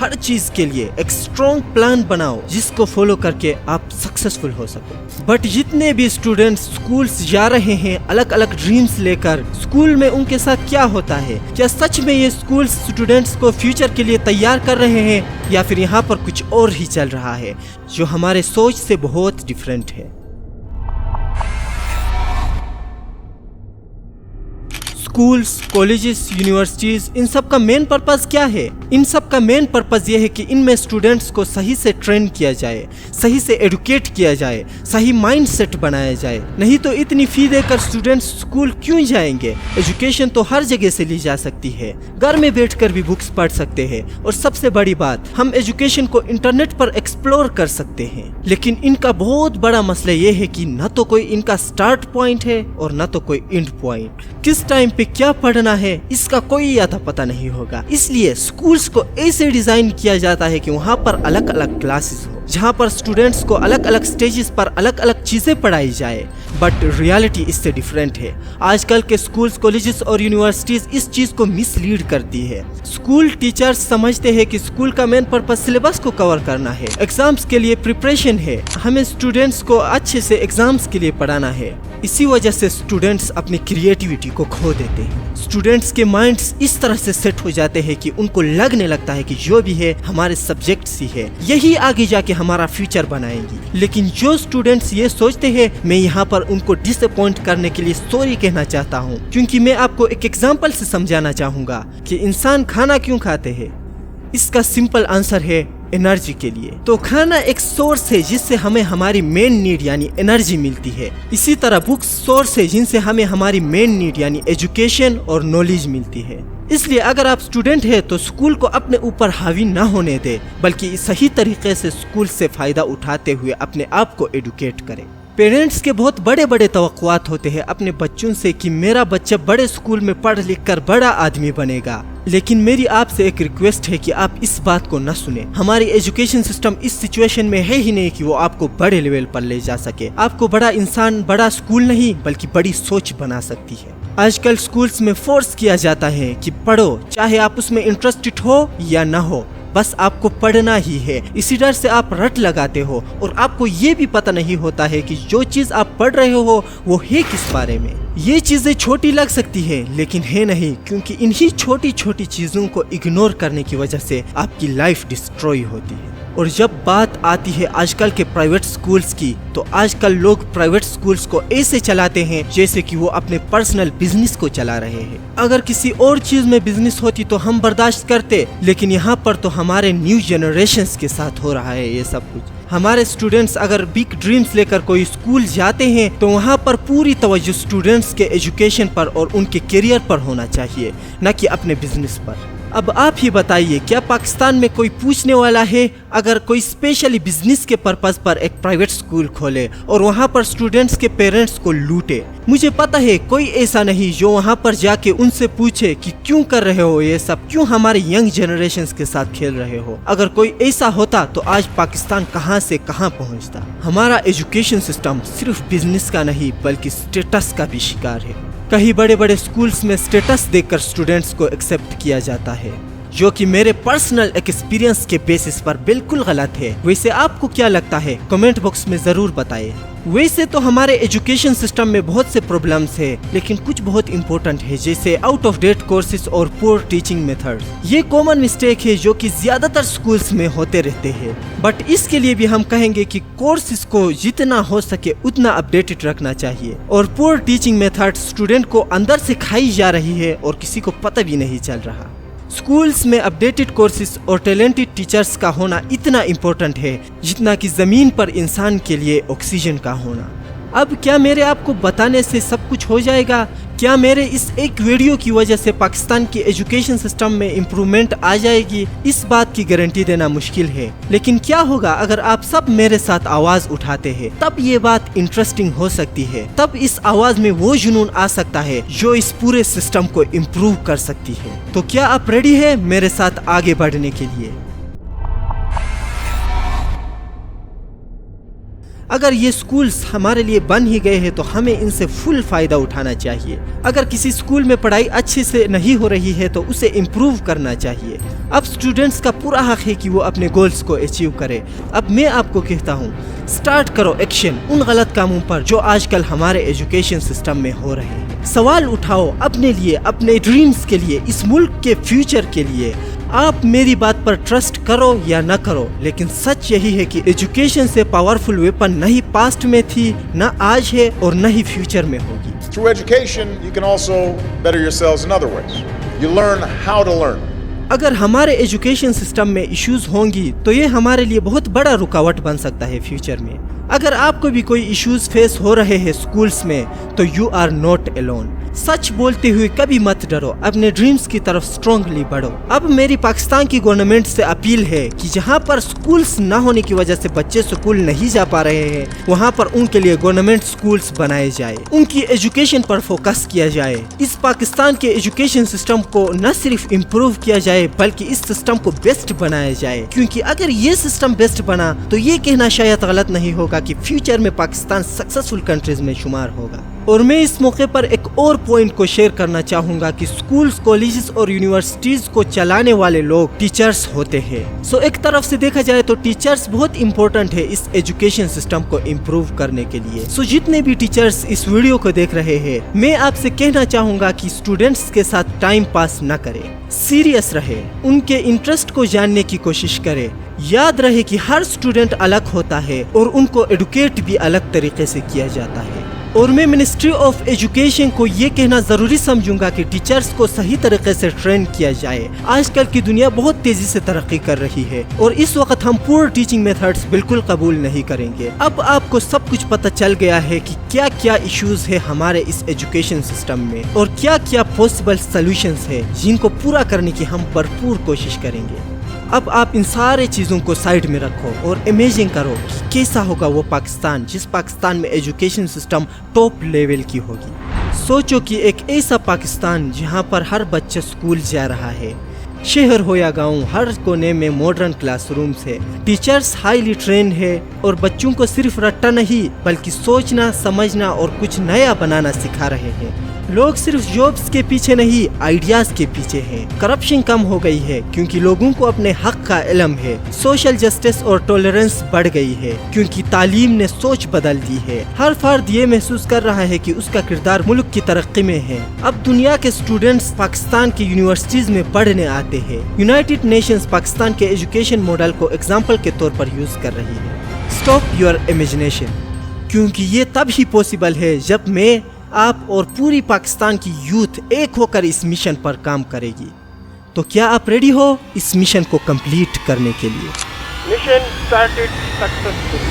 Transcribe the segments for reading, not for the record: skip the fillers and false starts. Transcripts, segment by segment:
ہر چیز کے لیے، ایک اسٹرانگ پلان بناؤ جس کو فالو کر کے آپ سکسیسفل ہو سکو۔ بٹ جتنے بھی اسٹوڈنٹس اسکولس جا رہے ہیں الگ الگ ڈریمز لے کر، اسکول میں ان کے ساتھ کیا ہوتا ہے؟ کیا سچ میں یہ اسکولس اسٹوڈنٹس کو فیوچر کے لیے تیار کر رہے ہیں، یا پھر یہاں پر کچھ اور ہی چل رہا ہے جو ہمارے سوچ سے بہت ڈیفرنٹ ہے؟ اسکولس، کالجز، یونیورسٹیز، ان سب کا مین پرپز کیا ہے؟ ان سب کا مین پرپز یہ ہے کہ ان میں اسٹوڈنٹس کو صحیح سے ٹرین کیا جائے، صحیح سے ایڈوکیٹ کیا جائے، صحیح مائنڈ سیٹ بنایا جائے۔ نہیں تو اتنی فی دے کر اسٹوڈنٹس اسکول کیوں جائیں گے؟ ایجوکیشن تو ہر جگہ سے لی جا سکتی ہے، گھر میں بیٹھ کر بھی بکس پڑھ سکتے ہیں، اور سب سے بڑی بات، ہم ایجوکیشن کو انٹرنیٹ پر ایکسپلور کر سکتے ہیں۔ لیکن ان کا بہت بڑا مسئلہ یہ ہے کہ نہ تو کوئی ان کا سٹارٹ پوائنٹ ہے اور نہ تو کوئی اینڈ پوائنٹ۔ کس ٹائم پہ کیا پڑھنا ہے اس کا کوئی آتا پتہ نہیں ہوگا۔ اس لیے اسکولس کو ایسے ڈیزائن کیا جاتا ہے کہ وہاں پر الگ الگ کلاسز ہو، جہاں پر اسٹوڈنٹس کو الگ الگ سٹیجز پر الگ الگ چیزیں پڑھائی جائے۔ بٹ ریالٹی اس سے ڈیفرنٹ ہے۔ آج کل کے اسکولس، کالجز اور یونیورسٹیز اس چیز کو مس لیڈ کرتی ہے۔ اسکول ٹیچرز سمجھتے ہیں کہ اسکول کا مین پرپز سلیبس کو کور کرنا ہے، ایگزامز کے لیے پریپریشن ہے، ہمیں اسٹوڈنٹس کو اچھے سے ایگزامز کے لیے پڑھانا ہے۔ اسی وجہ سے اسٹوڈنٹس اپنی کریٹیوٹی کو کھو دیتے ہیں۔ اسٹوڈنٹس کے مائنڈس اس طرح سے سیٹ ہو جاتے ہیں کہ ان کو لگنے لگتا ہے کہ جو بھی ہے ہمارے سبجیکٹس ہی ہے، یہی آگے جا کے ہمارا فیوچر بنائیں گی۔ لیکن جو اسٹوڈنٹس یہ سوچتے ہیں، میں یہاں پر ان کو ڈس اپوائنٹ کرنے کے لیے سوری کہنا چاہتا ہوں، کیونکہ میں آپ کو ایک ایگزامپل سے سمجھانا چاہوں گا کہ انسان کھانا کیوں کھاتے ہیں۔ اس کا سمپل آنسر ہے انرجی کے لیے۔ تو کھانا ایک سورس ہے جس سے ہمیں ہماری مین نیڈ یعنی انرجی ملتی ہے۔ اسی طرح بکس سورس ہے جن سے ہمیں ہماری مین نیڈ یعنی ایجوکیشن اور نالج ملتی ہے۔ اس لیے اگر آپ اسٹوڈنٹ ہیں تو اسکول کو اپنے اوپر حاوی نہ ہونے دے، بلکہ صحیح طریقے سے اسکول سے فائدہ اٹھاتے ہوئے اپنے آپ کو ایڈوکیٹ کریں۔ پیرنٹس کے بہت بڑے بڑے توقعات ہوتے ہیں اپنے بچوں سے کہ میرا بچہ بڑے اسکول میں پڑھ لکھ کر بڑا آدمی بنے گا۔ لیکن میری آپ سے ایک ریکویسٹ ہے کہ آپ اس بات کو نہ سنیں۔ ہماری ایجوکیشن سسٹم اس سچویشن میں ہے ہی نہیں کہ وہ آپ کو بڑے لیول پر لے جا سکے۔ آپ کو بڑا انسان بڑا اسکول نہیں بلکہ بڑی سوچ بنا سکتی ہے۔ آج کل اسکولس میں فورس کیا جاتا ہے کہ پڑھو، چاہے آپ اس میں انٹرسٹڈ ہو یا نہ ہو، بس آپ کو پڑھنا ہی ہے۔ اسی ڈر سے آپ رٹ لگاتے ہو اور آپ کو یہ بھی پتہ نہیں ہوتا ہے کہ جو چیز آپ پڑھ رہے ہو وہ ہے کس بارے میں۔ یہ چیزیں چھوٹی لگ سکتی ہے لیکن ہے نہیں، کیونکہ انہی چھوٹی چھوٹی چیزوں کو اگنور کرنے کی وجہ سے آپ کی لائف ڈسٹروئی ہوتی ہے۔ اور جب بات آتی ہے آج کل کے پرائیویٹ سکولز کی، تو آج کل لوگ پرائیویٹ سکولز کو ایسے چلاتے ہیں جیسے کہ وہ اپنے پرسنل بزنس کو چلا رہے ہیں۔ اگر کسی اور چیز میں بزنس ہوتی تو ہم برداشت کرتے، لیکن یہاں پر تو ہمارے نیو جنریشنز کے ساتھ ہو رہا ہے یہ سب کچھ۔ ہمارے اسٹوڈنٹس اگر بگ ڈریمز لے کر کوئی اسکول جاتے ہیں تو وہاں پر پوری توجہ اسٹوڈنٹس کے ایجوکیشن پر اور ان کے کیریئر پر ہونا چاہیے، نہ کہ اپنے بزنس پر۔ اب آپ ہی بتائیے، کیا پاکستان میں کوئی پوچھنے والا ہے اگر کوئی اسپیشلی بزنس کے پرپز پر ایک پرائیویٹ اسکول کھولے اور وہاں پر اسٹوڈنٹس کے پیرنٹس کو لوٹے؟ مجھے پتہ ہے کوئی ایسا نہیں جو وہاں پر جا کے ان سے پوچھے کہ کیوں کر رہے ہو یہ سب، کیوں ہمارے ینگ جنریشنز کے ساتھ کھیل رہے ہو۔ اگر کوئی ایسا ہوتا تو آج پاکستان کہاں سے کہاں پہنچتا۔ ہمارا ایجوکیشن سسٹم صرف بزنس کا نہیں بلکہ اسٹیٹس کا بھی شکار ہے۔ کئی بڑے بڑے سکولز میں اسٹیٹس دیکھ کر اسٹوڈنٹس کو ایکسیپٹ کیا جاتا ہے، جو کہ میرے پرسنل ایکسپیرینس کے بیسس پر بالکل غلط ہے۔ ویسے آپ کو کیا لگتا ہے؟ کمنٹ باکس میں ضرور بتائیں۔ ویسے تو ہمارے ایجوکیشن سسٹم میں بہت سے پرابلمز ہیں، لیکن کچھ بہت امپورٹنٹ ہے، جیسے آؤٹ آف ڈیٹ کورسز اور پور ٹیچنگ میتھڈ۔ یہ کامن مسٹیک ہے جو کہ زیادہ تر سکولز میں ہوتے رہتے ہیں، بٹ اس کے لیے بھی ہم کہیں گے کہ کورسز کو جتنا ہو سکے اتنا اپڈیٹڈ رکھنا چاہیے۔ اور پور ٹیچنگ میتھڈ اسٹوڈنٹ کو اندر سے کھائی جا رہی ہے اور کسی کو پتہ بھی نہیں چل رہا۔ اسکولز میں اپڈیٹڈ کورسز اور ٹیلنٹڈ ٹیچرز کا ہونا اتنا امپورٹنٹ ہے جتنا کہ زمین پر انسان کے لیے آکسیجن کا ہونا۔ اب کیا میرے آپ کو بتانے سے سب کچھ ہو جائے گا؟ کیا میرے اس ایک ویڈیو کی وجہ سے پاکستان کی ایجوکیشن سسٹم میں امپرومنٹ آ جائے گی؟ اس بات کی گارنٹی دینا مشکل ہے، لیکن کیا ہوگا اگر آپ سب میرے ساتھ آواز اٹھاتے ہیں؟ تب یہ بات انٹرسٹنگ ہو سکتی ہے، تب اس آواز میں وہ جنون آ سکتا ہے جو اس پورے سسٹم کو امپروو کر سکتی ہے۔ تو کیا آپ ریڈی ہیں میرے ساتھ آگے بڑھنے کے لیے؟ اگر یہ سکولز ہمارے لیے بن ہی گئے ہیں تو ہمیں ان سے فل فائدہ اٹھانا چاہیے. اگر کسی سکول میں پڑھائی اچھے سے نہیں ہو رہی ہے تو اسے امپروو کرنا چاہیے. اب اسٹوڈنٹس کا پورا حق ہے کہ وہ اپنے گولز کو اچیو کرے. اب میں آپ کو کہتا ہوں سٹارٹ کرو ایکشن ان غلط کاموں پر جو آج کل ہمارے ایجوکیشن سسٹم میں ہو رہے ہیں. سوال اٹھاؤ اپنے لیے, اپنے ڈریمز کے لیے, اس ملک کے فیوچر کے لیے. آپ میری بات پر ٹرسٹ کرو یا نہ کرو, لیکن سچ یہی ہے کہ ایجوکیشن سے پاورفل ویپن نہ ہی پاسٹ میں تھی, نہ آج ہے اور نہ ہی فیوچر میں ہوگی. Through education, you can also better yourselves in other ways. You learn how to learn. اگر ہمارے ایجوکیشن سسٹم میں ایشوز ہوں گی تو یہ ہمارے لیے بہت بڑا رکاوٹ بن سکتا ہے فیوچر میں. اگر آپ کو بھی کوئی ایشوز فیس ہو رہے ہیں سکولز میں تو یو آر ناٹ الون. سچ بولتے ہوئے کبھی مت ڈرو, اپنے ڈریمز کی طرف اسٹرانگلی بڑھو. اب میری پاکستان کی گورنمنٹ سے اپیل ہے کہ جہاں پر سکولز نہ ہونے کی وجہ سے بچے سکول نہیں جا پا رہے ہیں وہاں پر ان کے لیے گورنمنٹ سکولز بنائے جائے, ان کی ایجوکیشن پر فوکس کیا جائے. اس پاکستان کے ایجوکیشن سسٹم کو نہ صرف امپروو کیا جائے بلکہ اس سسٹم کو بیسٹ بنایا جائے, کیونکہ اگر یہ سسٹم بیسٹ بنا تو یہ کہنا شاید غلط نہیں ہوگا کہ فیوچر میں پاکستان سکسیسفل کنٹریز میں شمار ہوگا. اور میں اس موقع پر ایک اور پوائنٹ کو شیئر کرنا چاہوں گا کہ سکولز, کالجز اور یونیورسٹیز کو چلانے والے لوگ ٹیچرز ہوتے ہیں. سو ایک طرف سے دیکھا جائے تو ٹیچرز بہت امپورٹنٹ ہے اس ایجوکیشن سسٹم کو امپروو کرنے کے لیے. سو جتنے بھی ٹیچرز اس ویڈیو کو دیکھ رہے ہیں میں آپ سے کہنا چاہوں گا کہ اسٹوڈنٹس کے ساتھ ٹائم پاس نہ کرے, سیریس رہے, ان کے انٹرسٹ کو جاننے کی کوشش کرے. یاد رہے کہ ہر اسٹوڈنٹ الگ ہوتا ہے اور ان کو ایڈوکیٹ بھی الگ طریقے سے کیا جاتا ہے. اور میں منسٹری آف ایجوکیشن کو یہ کہنا ضروری سمجھوں گا کہ ٹیچرز کو صحیح طریقے سے ٹرین کیا جائے. آج کل کی دنیا بہت تیزی سے ترقی کر رہی ہے اور اس وقت ہم پور ٹیچنگ میتھڈز بالکل قبول نہیں کریں گے. اب آپ کو سب کچھ پتہ چل گیا ہے کہ کیا کیا ایشوز ہے ہمارے اس ایجوکیشن سسٹم میں اور کیا کیا پاسبل سولوشنز ہے جن کو پورا کرنے کی ہم بھرپور کوشش کریں گے. اب آپ ان سارے چیزوں کو سائڈ میں رکھو اور امیجن کرو کہ کیسا ہوگا وہ پاکستان جس پاکستان میں ایجوکیشن سسٹم ٹاپ لیول کی ہوگی. سوچو کہ ایک ایسا پاکستان جہاں پر ہر بچہ سکول جا رہا ہے, شہر ہو یا گاؤں ہر کونے میں ماڈرن کلاس رومز ہے, ٹیچرز ہائیلی ٹرینڈ ہے اور بچوں کو صرف رٹا نہیں بلکہ سوچنا, سمجھنا اور کچھ نیا بنانا سکھا رہے ہیں. لوگ صرف جابز کے پیچھے نہیں آئیڈیاز کے پیچھے ہیں. کرپشن کم ہو گئی ہے کیونکہ لوگوں کو اپنے حق کا علم ہے. سوشل جسٹس اور ٹولرنس بڑھ گئی ہے کیونکہ تعلیم نے سوچ بدل دی ہے. ہر فرد یہ محسوس کر رہا ہے کہ اس کا کردار ملک کی ترقی میں ہے. اب دنیا کے اسٹوڈنٹس پاکستان کی یونیورسٹیز میں پڑھنے آتے ہیں. یونائٹڈ نیشنز پاکستان کے ایجوکیشن ماڈل کو ایگزامپل کے طور پر یوز کر رہی ہے. اسٹاپ یور امیجنیشن, کیونکہ یہ تب ہی پاسبل ہے جب میں, آپ اور پوری پاکستان کی یوتھ ایک ہو کر اس مشن پر کام کرے گی. تو کیا آپ ریڈی ہو اس مشن کو کمپلیٹ کرنے کے لیے؟ Mission started successfully.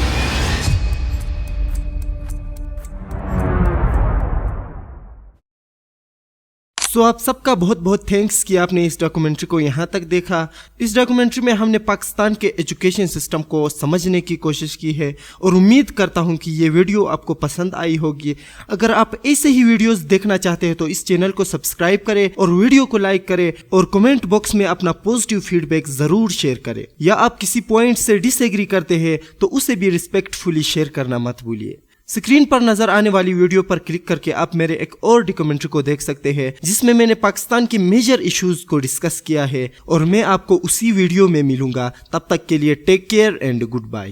سو آپ سب کا بہت بہت تھینکس کہ آپ نے اس ڈاکومنٹری کو یہاں تک دیکھا. اس ڈاکومنٹری میں ہم نے پاکستان کے ایجوکیشن سسٹم کو سمجھنے کی کوشش کی ہے اور امید کرتا ہوں کہ یہ ویڈیو آپ کو پسند آئی ہوگی. اگر آپ ایسے ہی ویڈیوز دیکھنا چاہتے ہیں تو اس چینل کو سبسکرائب کریں اور ویڈیو کو لائک کریں اور کمنٹ باکس میں اپنا پازیٹیو فیڈ بیک ضرور شیئر کریں. یا آپ کسی پوائنٹ سے ڈس ایگری کرتے ہیں تو اسے بھی ریسپیکٹفلی شیئر کرنا مت بھولیے. اسکرین پر نظر آنے والی ویڈیو پر کلک کر کے آپ میرے ایک اور ڈاکومنٹری کو دیکھ سکتے ہیں جس میں نے پاکستان کی میجر ایشوز کو ڈسکس کیا ہے, اور میں آپ کو اسی ویڈیو میں ملوں گا. تب تک کے لیے take care and good bye.